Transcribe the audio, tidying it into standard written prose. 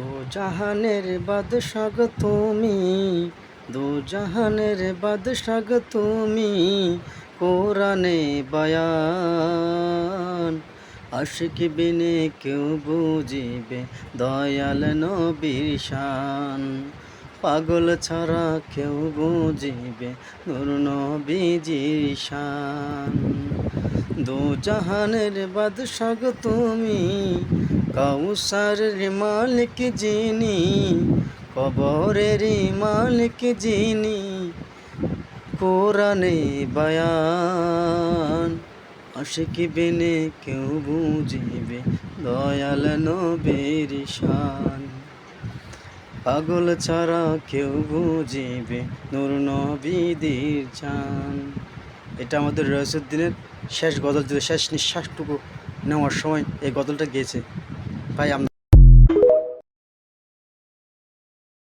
দু জাহানের বাদশা গো তুমি, দু জাহানের বাদশা গো তুমি, কোরআনে বয়ান। আশিক বিনে কেউ বুঝিবে দয়াল নবীর শান। পাগল ছাড়া কেউ বুঝিবে নূর নবীজির শান। দু জাহানের বাদশা গো তুমি, কাউসারের মালিক যিনি, কবরের মালিক যিনি, কোরআনে বয়ান। আশিক বিনে কেউ বুঝিবে দয়াল নবীর শান। পাগল ছাড়া কেউ বুঝিবে নূর নবীদের জান। এটা আমাদের রইসুদ্দিনের শেষ গজল, শেষ নিঃশ্বাসটুকু নেওয়ার সময় এই গজলটা গেয়েছে। ভাই